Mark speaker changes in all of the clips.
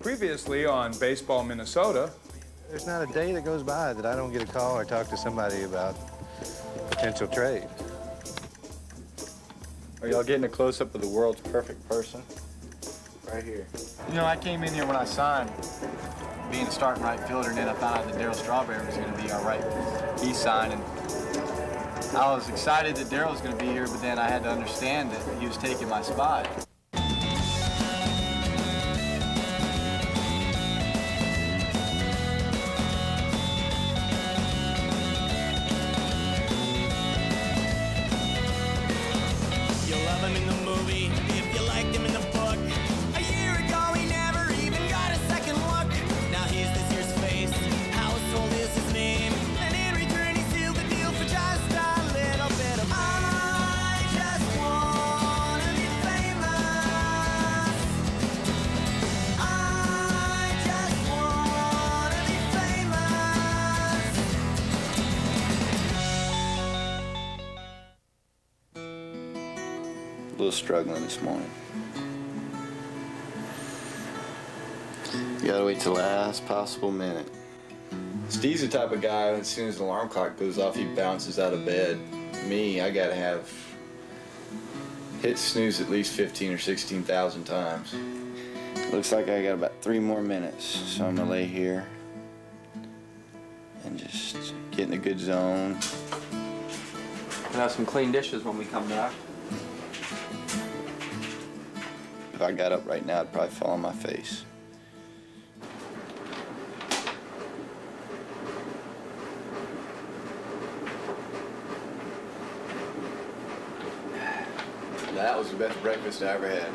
Speaker 1: Previously on Baseball Minnesota.
Speaker 2: There's not a day that goes by that I don't get a call or talk to somebody about potential trade.
Speaker 3: Are y'all getting a close-up of the world's perfect person? Right here.
Speaker 4: You know, I came in here when I signed, being a starting right fielder, and then I found out that Darryl Strawberry was going to be our right. He signed, and I was excited that Darryl was going to be here, but then I had to understand that he was taking my spot.
Speaker 3: A little struggling this morning. You gotta wait till the last possible minute. Steve's the type of guy, as soon as the alarm clock goes off, he bounces out of bed. Me, I gotta have hit snooze at least 15 or 16,000 times. Looks like I got about 3 more minutes, so I'm gonna lay here and just get in a good zone.
Speaker 5: We'll have some clean dishes when we come back.
Speaker 3: If I got up right now, I'd probably fall on my face. That was the best breakfast I ever had.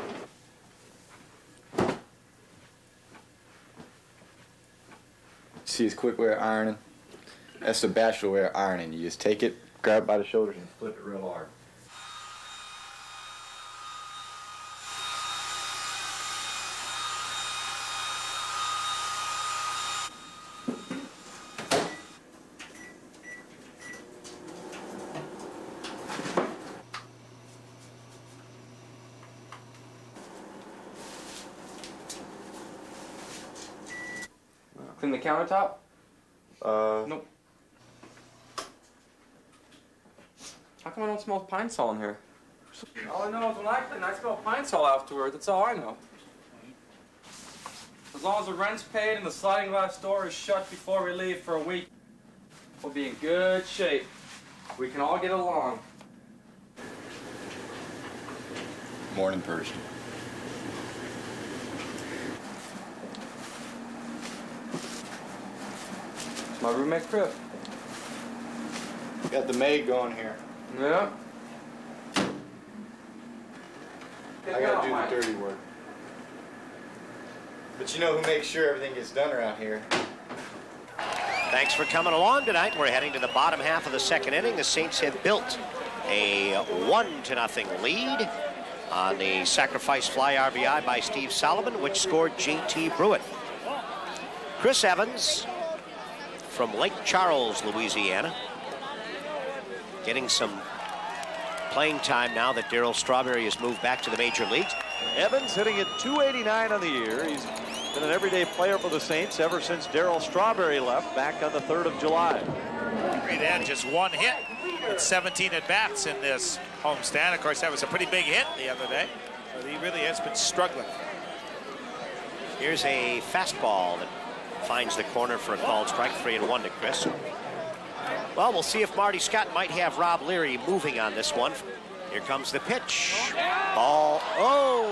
Speaker 3: See his quick-wear ironing? That's the bachelor-wear ironing. You just take it, grab it by the shoulders, and flip it real hard.
Speaker 5: Clean the countertop?
Speaker 3: Nope.
Speaker 5: How come I don't smell pine sol in here? All I know is when I clean, I smell pine sol afterward. That's all I know. As long as the rent's paid and the sliding glass door is shut before we leave for a week, we'll be in good shape. We can all get along.
Speaker 3: Morning person.
Speaker 5: It's my roommate crib.
Speaker 3: Got the maid going here.
Speaker 5: Yeah.
Speaker 3: I gotta do the dirty work. But you know who makes sure everything gets done around here?
Speaker 6: Thanks for coming along tonight. We're heading to the bottom half of the second inning. The Saints have built a 1-0 lead on the sacrifice fly RBI by Steve Solomon, which scored J.T. Brewitt. Chris Evans from Lake Charles, Louisiana, getting some playing time now that Darryl Strawberry has moved back to the major leagues.
Speaker 7: Evans hitting at .289 on the year. He's been an everyday player for the Saints ever since Darryl Strawberry left back on the 3rd of July.
Speaker 8: Great end, just 1 hit and 17 at-bats in this homestand. Of course, that was a pretty big hit the other day, but he really has been struggling.
Speaker 6: Here's a fastball that finds the corner for a called strike. 3-1 to Chris. Well, we'll see if Marty Scott might have Rob Leary moving on this one. Here comes the pitch. Ball. Oh!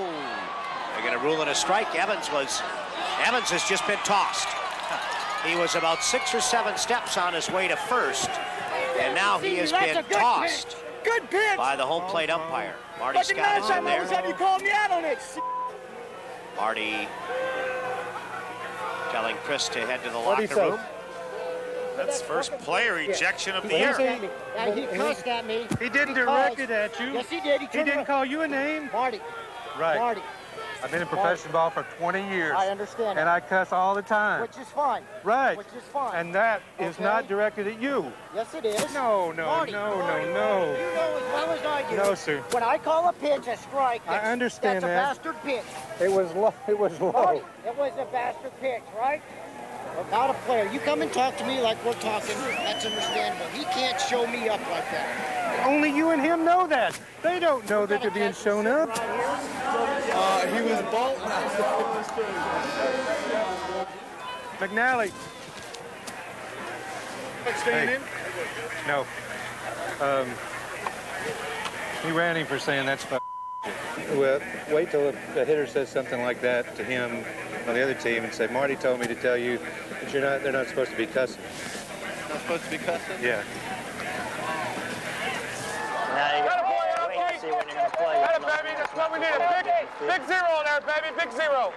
Speaker 6: They're going to rule it a strike. Evans has just been tossed. He was about 6 or 7 steps on his way to first, and now he has been tossed by the home plate umpire. Marty Scott is in there. Marty telling Chris to head to the locker room.
Speaker 8: That's first player ejection of the year.
Speaker 9: He cussed at me.
Speaker 10: He didn't direct it at you.
Speaker 9: Yes, he did.
Speaker 10: He didn't call you a name.
Speaker 9: Marty.
Speaker 10: Right.
Speaker 9: Marty.
Speaker 2: I've been in professional ball for 20 years.
Speaker 9: I understand.
Speaker 2: And I cuss all the time.
Speaker 9: Which is fine.
Speaker 2: Right.
Speaker 9: Which is fine.
Speaker 2: And that is not directed at you.
Speaker 9: Yes, it is.
Speaker 2: No.
Speaker 9: Marty, you know as well as I do.
Speaker 2: No, sir.
Speaker 9: When I call a pitch a strike,
Speaker 2: I understand
Speaker 9: that's
Speaker 2: that.
Speaker 9: a bastard pitch.
Speaker 2: It was low. It was low.
Speaker 9: Marty, it was a bastard pitch, right? Not a player. You come and talk to me like we're talking. That's understandable. He can't show me up like that.
Speaker 2: Only you and him know that. They don't know that they're being shown up.
Speaker 3: He was bolting.
Speaker 2: McNally.
Speaker 1: Staying in?
Speaker 2: No. He ran him for saying that's Well, wait till a hitter says something like that to him on the other team and say, Marty told me to tell you that they're not supposed to be cussing.
Speaker 3: Not supposed to be cussing?
Speaker 2: Yeah.
Speaker 10: Now you got to wait and see when you're going to play.
Speaker 1: Got it, baby. That's what we need. Big zero there, baby. Big zero.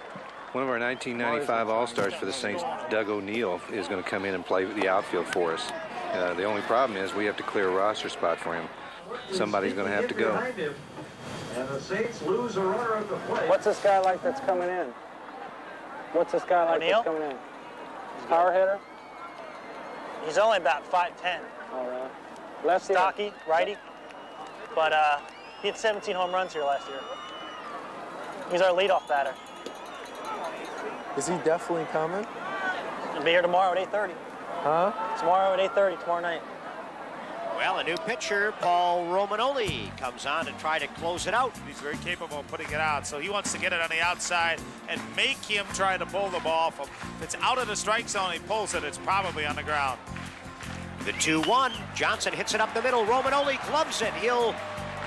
Speaker 2: One of our 1995 All-Stars for the Saints, Doug O'Neill, is going to come in and play the outfield for us. The only problem is we have to clear a roster spot for him. Somebody's going to have to go.
Speaker 11: And the Saints lose a runner at the plate.
Speaker 10: What's this guy like that's coming in? What's this guy like that's coming in? Power hitter? He's only about 5'10". All right. Lefty. Stocky, righty. But he had 17 home runs here last year. He's our leadoff batter.
Speaker 12: Is he definitely coming?
Speaker 10: He'll be here tomorrow at 8:30.
Speaker 12: Huh?
Speaker 10: Tomorrow at 8:30, tomorrow night.
Speaker 6: Well, a new pitcher, Paul Romanoli, comes on to try to close it out.
Speaker 8: He's very capable of putting it out, so he wants to get it on the outside and make him try to pull the ball from. If it's out of the strike zone, he pulls it. It's probably on the ground.
Speaker 6: The 2-1. Johnson hits it up the middle. Romanoli gloves it. He'll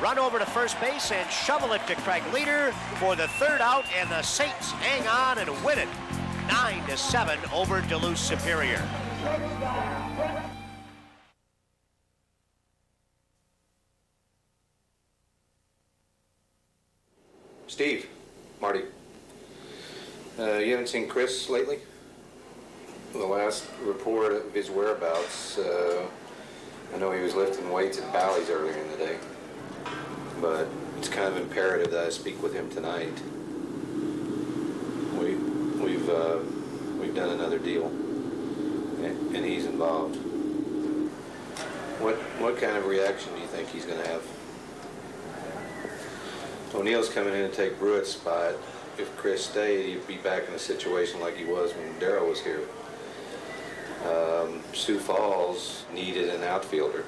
Speaker 6: run over to first base and shovel it to Craig Leader for the third out, and the Saints hang on and win it 9-7 over Duluth Superior.
Speaker 2: Steve, Marty, you haven't seen Chris lately? The last report of his whereabouts, I know he was lifting weights at Bally's earlier in the day, but it's kind of imperative that I speak with him tonight. We've done another deal, and he's involved. What kind of reaction do you think he's going to have? O'Neill's coming in to take Brewett's spot. If Chris stayed, he'd be back in a situation like he was when Darryl was here. Sioux Falls needed an outfielder.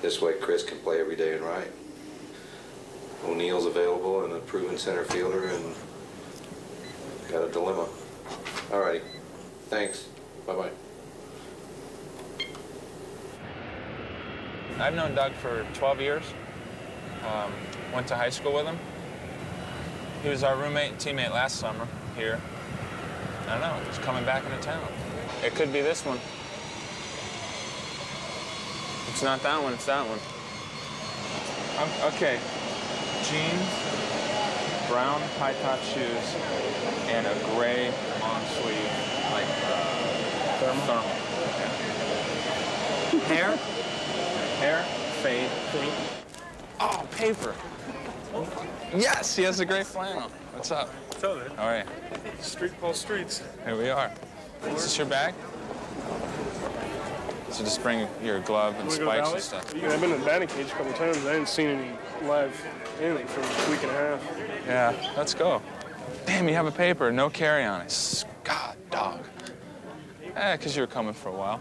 Speaker 2: This way Chris can play every day and right. O'Neill's available and a proven center fielder, and got a dilemma. All righty. Thanks. Bye-bye.
Speaker 1: I've known Doug for 12 years. Went to high school with him. He was our roommate and teammate last summer here. I don't know, he's coming back into town. It could be this one. It's not that one, it's that one. Okay, jeans, brown high-top shoes, and a gray long sleeve, like thermal. Yeah. Hair, fade. Oh, paper. Yes, he has a great flannel. What's up?
Speaker 13: What's up, man?
Speaker 1: All right.
Speaker 13: Street ball streets.
Speaker 1: Here we are. Is this your bag? So just bring your glove and spikes and stuff.
Speaker 13: Yeah, I've been in the batting cage a couple times. I haven't seen any live anything for a week and a half.
Speaker 1: Yeah, let's go. Damn, you have a paper, no carry on it. God, dog. Because you were coming for a while.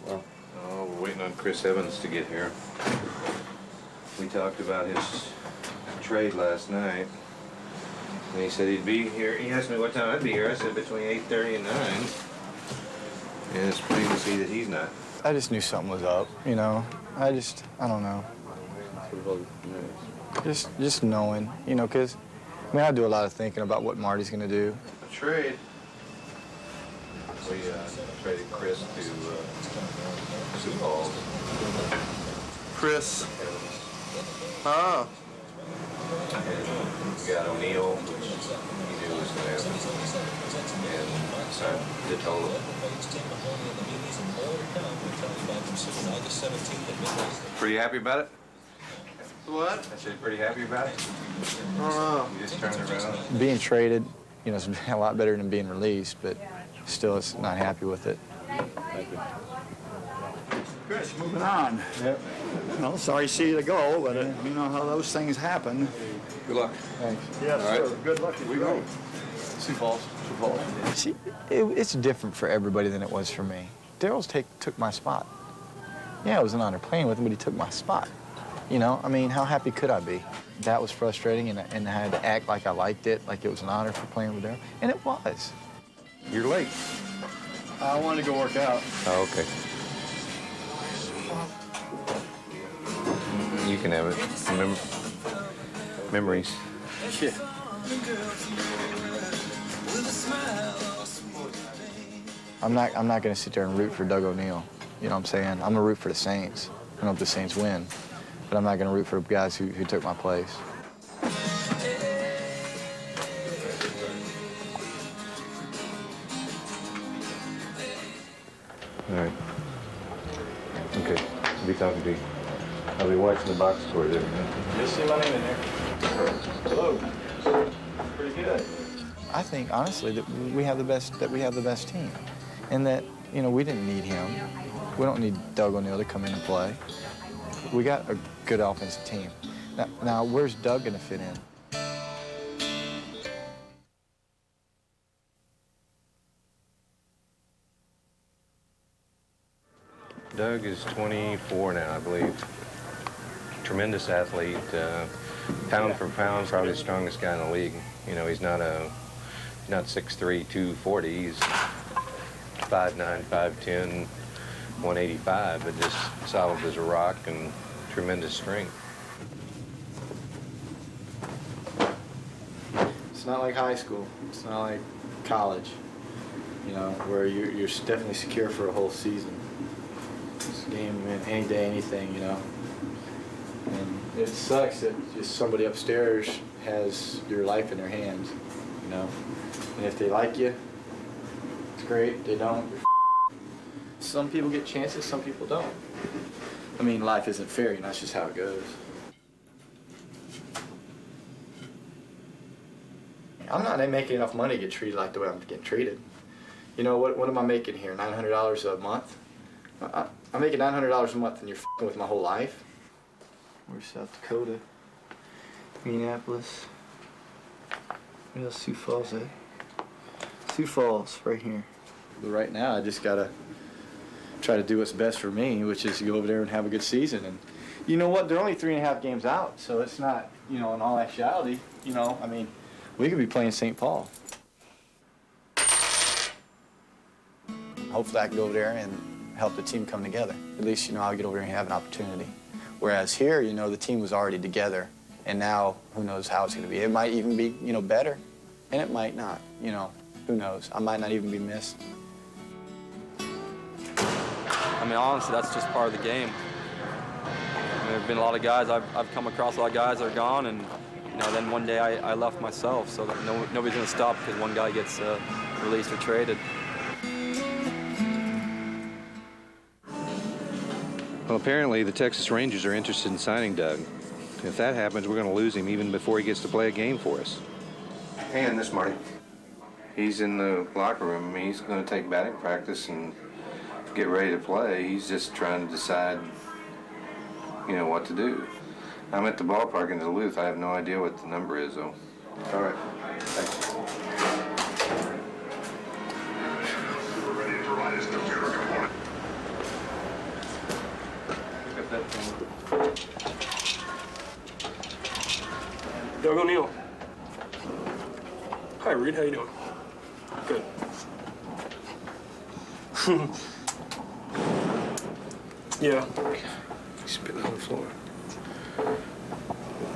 Speaker 2: Well, we're waiting on Chris Evans to get here. We talked about his trade last night. And he said he'd be here. He asked me what time I'd be here. I said between 8:30 and 9. And it's plain to see that he's not.
Speaker 12: I just knew something was up, you know. I don't know. Just knowing, you know, because, I mean, I do a lot of thinking about what Marty's going to do.
Speaker 2: A trade. We traded Chris to Sioux Falls.
Speaker 12: Chris. Huh?
Speaker 2: And we got O'Neill, which he knew was going to happen. And signed the total. Pretty happy about it?
Speaker 3: What? I said, pretty happy about it? I don't know. You just turned it around.
Speaker 12: Being traded, you know, is a lot better than being released, but still, it's not happy with it.
Speaker 3: Thank you.
Speaker 14: Chris, moving on.
Speaker 12: Yep.
Speaker 14: You know, sorry to see you go, but you know how those things happen.
Speaker 3: Good luck.
Speaker 12: Thanks.
Speaker 14: Yes,
Speaker 3: All right.
Speaker 14: sir. Good luck. We go.
Speaker 12: Sioux Falls. Sioux Falls. See, it's different for everybody than it was for me. Daryl's took my spot. Yeah, it was an honor playing with him, but he took my spot. You know, I mean, how happy could I be? That was frustrating, and I had to act like I liked it, like it was an honor for playing with Daryl, and it was.
Speaker 3: You're late.
Speaker 4: I wanted to go work out.
Speaker 3: Oh, okay. You can have it. Remember, memories.
Speaker 4: Yeah.
Speaker 12: I'm not going to sit there and root for Doug O'Neill. You know what I'm saying? I'm going to root for the Saints. I hope the Saints win, but I'm not going to root for the guys who took my place.
Speaker 3: All right. Okay. I'll be talking to you. I'll be watching the box score there.
Speaker 12: You'll see my name in there. Hello. Pretty good. I think honestly that we have the best team, and that we didn't need him. We don't need Doug O'Neill to come in and play. We got a good offensive team. Now where's Doug going to fit in?
Speaker 3: Doug is 24 now, I believe. Tremendous athlete. Pound for pound, probably the strongest guy in the league. You know, he's not 6'3", 240. He's 5'9", 5'10", 185, but just solid as a rock and tremendous strength.
Speaker 12: It's not like high school. It's not like college, where you're definitely secure for a whole season. It's a game, any day, anything, And it sucks that just somebody upstairs has your life in their hands, And if they like you, it's great. If they don't, some people get chances, some people don't. I mean, life isn't fair, that's just how it goes. I'm not making enough money to get treated like the way I'm getting treated. What am I making here, $900 a month? I'm making $900 a month and you're f***ing with my whole life? Where's South Dakota? Minneapolis. Where's Sioux Falls at? Sioux Falls, right here. But right now, I just gotta try to do what's best for me, which is to go over there and have a good season. And you know what? They're only 3.5 games out, so it's not, in all actuality, we could be playing St. Paul. Hopefully I can go over there and help the team come together. At least, I'll get over there and have an opportunity. Whereas here, the team was already together, and now who knows how it's going to be. It might even be, better, and it might not, who knows. I might not even be missed.
Speaker 15: I mean, honestly, that's just part of the game. There have been a lot of guys, I've come across a lot of guys that are gone, and then one day I left myself, so that nobody's going to stop because one guy gets released or traded.
Speaker 3: Well, apparently the Texas Rangers are interested in signing Doug. If that happens, we're going to lose him even before he gets to play a game for us. And this, Marty. He's in the locker room. He's going to take batting practice and get ready to play. He's just trying to decide, what to do. I'm at the ballpark in Duluth. I have no idea what the number is, though. All right. Thanks.
Speaker 13: Doug O'Neill. Hi, Reed. How you doing? Good. Yeah.
Speaker 3: He's spitting on the floor.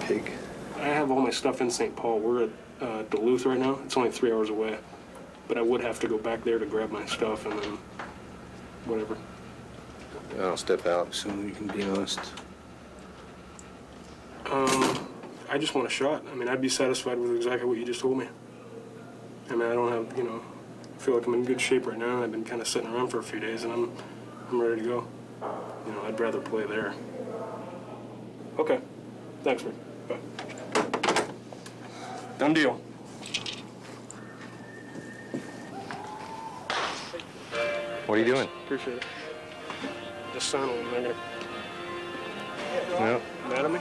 Speaker 3: Pig.
Speaker 13: I have all my stuff in St. Paul. We're at Duluth right now. It's only 3 hours away. But I would have to go back there to grab my stuff and then whatever.
Speaker 3: I'll step out so you can be honest.
Speaker 13: I just want a shot. I mean, I'd be satisfied with exactly what you just told me. I mean, I don't have, I feel like I'm in good shape right now. I've been kind of sitting around for a few days, and I'm ready to go. I'd rather play there. Okay. Thanks, man. Bye. Done deal.
Speaker 16: What are you doing?
Speaker 13: Appreciate it. Just sign on. They're gonna.
Speaker 16: No.
Speaker 13: Mad at me?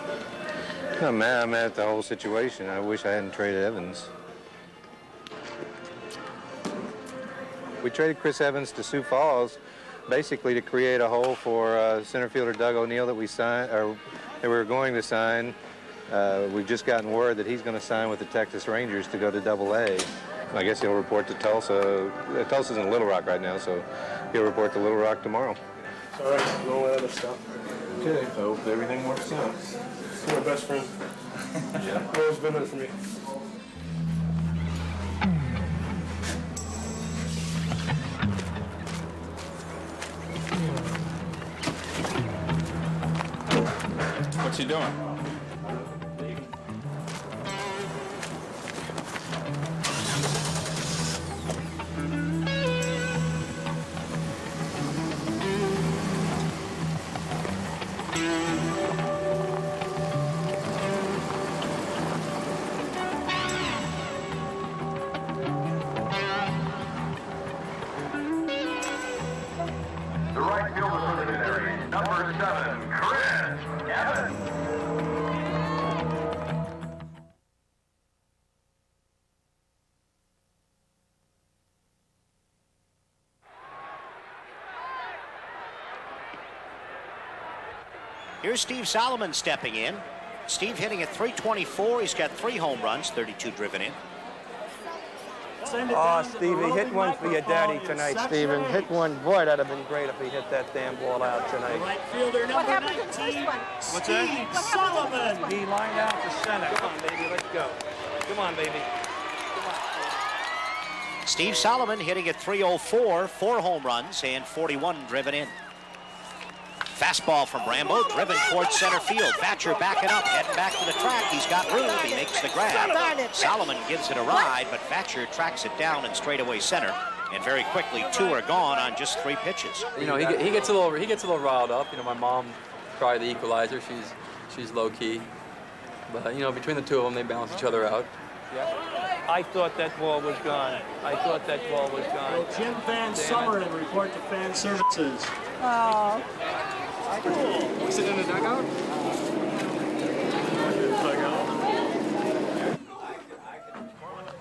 Speaker 16: Not mad. I'm mad at the whole situation. I wish I hadn't traded Evans. We traded Chris Evans to Sioux Falls basically to create a hole for center fielder Doug O'Neill that we signed, or that we were going to sign. We've just gotten word that he's going to sign with the Texas Rangers to go to Double-A. I guess he'll report to Tulsa. Tulsa's in Little Rock right now, so he'll report to Little Rock tomorrow.
Speaker 13: It's all right. No other stuff.
Speaker 16: Okay, I hope everything works out.
Speaker 13: You're my best friend. Yeah. Always been there for me.
Speaker 1: What's he doing?
Speaker 11: The right fielder for the Canaries, number 7, Chris Evans.
Speaker 6: Here's Steve Solomon stepping in. Steve hitting at .324. He's got 3 home runs, 32 driven in.
Speaker 10: Oh, Stevie, hit one for your daddy tonight, Steven. Hit one. Boy, that'd have been great if he hit that damn ball out tonight.
Speaker 17: Right fielder number 19.
Speaker 10: What's that?
Speaker 17: Solomon.
Speaker 10: He lined out to center. Come on, baby, let's go. Come on, baby.
Speaker 6: Steve Solomon hitting at .304, 4 home runs and 41 driven in. Fastball from Rambo, driven towards center field. Thatcher backing up, heading back to the track. He's got room. He makes the grab. Solomon gives it a ride, but Thatcher tracks it down in straightaway center. And very quickly, 2 are gone on just 3 pitches.
Speaker 15: You know, he gets a little riled up. You know, my mom, probably the equalizer. She's low key, but you know, between the two of them, they balance each other out.
Speaker 10: Yeah. I thought that ball was gone. I thought that ball was gone.
Speaker 17: Will Jim Van Summeren report to Fan Services?
Speaker 10: Oh.
Speaker 17: Was it in the dugout?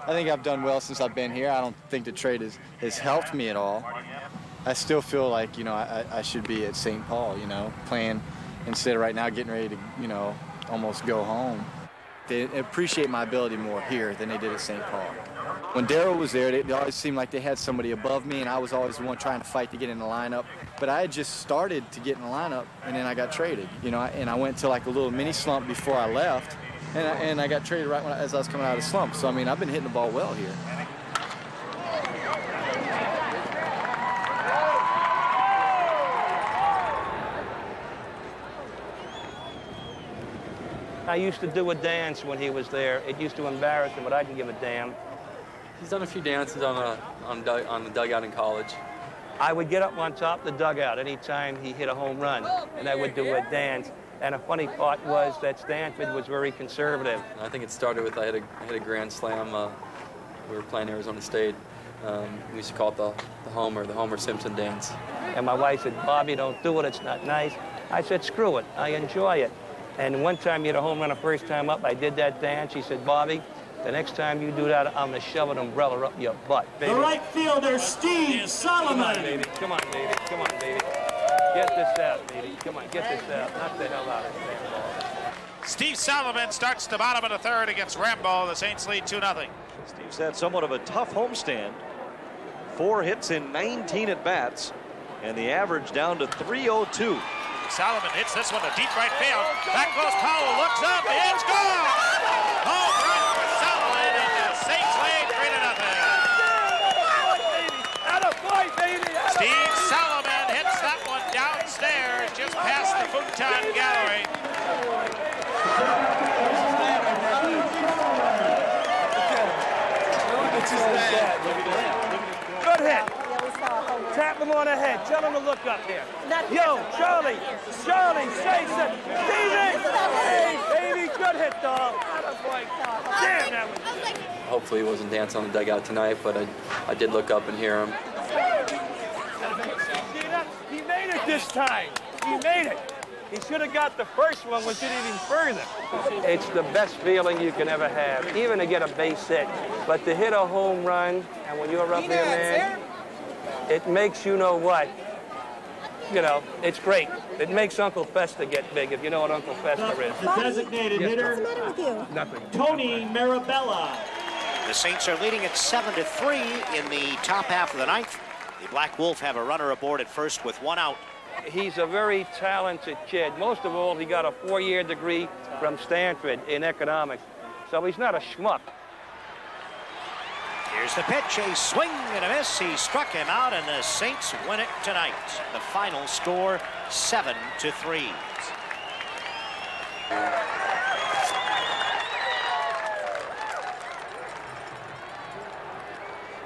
Speaker 12: I think I've done well since I've been here. I don't think the trade has helped me at all. I still feel like, you know, I should be at St. Paul, you know, playing instead of right now getting ready to, you know, almost go home. They appreciate my ability more here than they did at St. Paul. When Darryl was there, they always seemed like they had somebody above me, and I was always the one trying to fight to get in the lineup. But I had just started to get in the lineup, and then I got traded, you know, and I went to like a little mini slump before I left, and I got traded right as I was coming out of the slump. So, I mean, I've been hitting the ball well here.
Speaker 10: I used to do a dance when he was there. It used to embarrass him, but I didn't give a damn.
Speaker 15: He's done a few dances on the dugout in college.
Speaker 10: I would get up on top of the dugout anytime he hit a home run, and I would do a dance. And a funny part was that Stanford was very conservative.
Speaker 15: I think it started with I hit a grand slam. We were playing Arizona State. We used to call it the Homer Simpson dance.
Speaker 10: And my wife said, "Bobby, don't do it. It's not nice." I said, "Screw it. I enjoy it." And one time you hit a home run the first time up, I did that dance. She said, "Bobby, the next time you do that, I'm going to shove an umbrella up your butt, baby."
Speaker 17: The right fielder, Steve Solomon.
Speaker 10: Come on, baby. Come on, baby. Come on, baby. Get this out, baby. Come on, get this out. Knock the hell out of this.
Speaker 8: Steve Solomon starts the bottom of the 3rd against Rambo. The Saints lead 2-0.
Speaker 7: Steve's had somewhat of a tough homestand. 4 hits in 19 at-bats, and the average down to .302.
Speaker 8: Solomon hits this one to deep right field. Back goes Powell, looks up, it's gone! Home run for Solomon, and the Saints lead 3-0. Steve Solomon hits that one downstairs, just past the futon gallery.
Speaker 10: Good hit. Tap him on the head. Tell him to look up here. Yo, Charlie, say something. Stevie! Baby,
Speaker 18: boy. Damn, that was...
Speaker 15: Hopefully he wasn't dancing on the dugout tonight, but I did look up and hear him.
Speaker 18: He made it this time. He made it. He should have got the first one, which did even further. It's the best feeling you can ever have, even to get a base hit. But to hit a home run, and when you're up there, man, it makes you know what. You know, it's great. It makes Uncle Fester get big, if you know what Uncle Fester is.
Speaker 17: The designated hitter,
Speaker 10: What's the matter with you?
Speaker 18: Nothing.
Speaker 17: Tony Marabella.
Speaker 6: The Saints are leading at 7-3 in the top half of the ninth. The Black Wolf have a runner aboard at first with one out.
Speaker 18: He's a very talented kid. Most of all, he got a 4-year degree from Stanford in economics. So he's not a schmuck.
Speaker 6: Here's the pitch, a swing and a miss. He struck him out, and the Saints win it tonight. The final score, 7-3.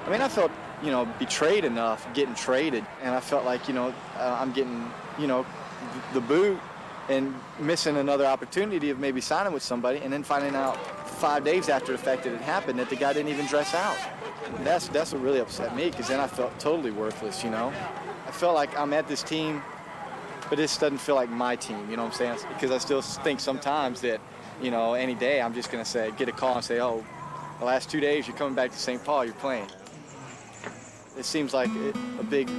Speaker 12: I mean, I felt, you know, betrayed enough getting traded, and I felt like, you know, I'm getting, you know, the boot and missing another opportunity of maybe signing with somebody, and then finding out 5 days after the fact that it happened that the guy didn't even dress out. That's what really upset me, because then I felt totally worthless, you know. I felt like I'm at this team, but this doesn't feel like my team, you know what I'm saying? Because I still think sometimes that, you know, any day I'm just going to say, get a call and say, oh, the last 2 days you're coming back to St. Paul, you're playing. It seems like a big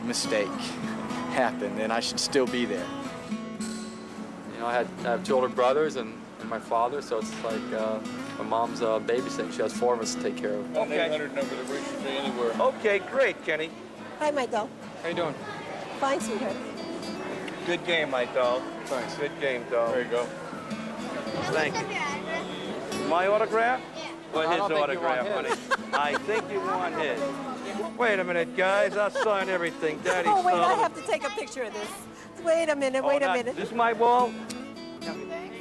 Speaker 12: mistake happened, and I should still be there.
Speaker 15: You know, I have 2 older brothers and my father, so it's like my mom's babysitting. She has 4 of us to take care of.
Speaker 18: Okay.
Speaker 1: 800 number that reaches me anywhere.
Speaker 18: Okay, great, Kenny.
Speaker 10: Hi, Michael.
Speaker 15: How you doing?
Speaker 10: Fine, sweetheart.
Speaker 18: Good game, my dog.
Speaker 1: Thanks.
Speaker 18: Good game, dog.
Speaker 1: There you go.
Speaker 18: Thank you. My autograph? Or his autograph, honey? I think you want his. Wait a minute, guys. I'll sign everything. Daddy
Speaker 10: Oh, wait, I
Speaker 18: Sullivan.
Speaker 10: have to take a picture of this. Wait a minute, wait a minute.
Speaker 18: This is my ball?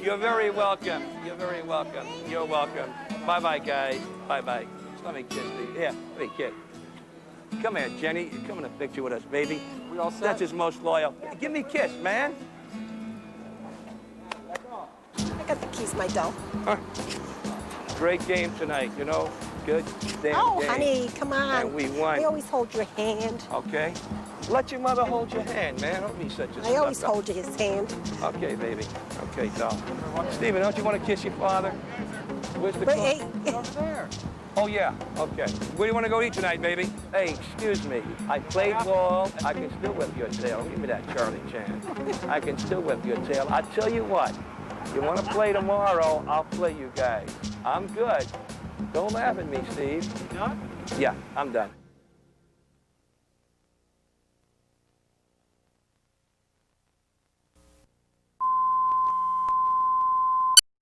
Speaker 18: You're very welcome. You're very welcome. You're welcome. Bye-bye, guys. Bye-bye. Let me kiss you. Here, let me kiss. Come here, Jenny. Come in a picture with us, baby.
Speaker 15: We all set?
Speaker 18: That's his most loyal. Give me a kiss, man.
Speaker 10: I got the keys, my doll.
Speaker 18: Great game tonight, you know. Good damn
Speaker 10: Oh,
Speaker 18: game.
Speaker 10: honey, come on.
Speaker 18: And we won.
Speaker 10: I always hold your hand.
Speaker 18: Okay. Let your mother hold your hand, man. Don't be such a
Speaker 10: I always
Speaker 18: sucker.
Speaker 10: hold his hand.
Speaker 18: Okay, baby. Okay, doll. Stephen, don't you want to kiss your father? Where's the
Speaker 10: Wait,
Speaker 18: car?
Speaker 10: hey.
Speaker 18: Over there. Oh, yeah. Okay. Where do you want to go eat tonight, baby? Hey, excuse me. I played ball. I can still whip your tail. Give me that Charlie Chan. I can still whip your tail. I tell you what. You want to play tomorrow, I'll play you guys. I'm good. Don't laugh at me, Steve.
Speaker 17: Done?
Speaker 18: Yeah, I'm done.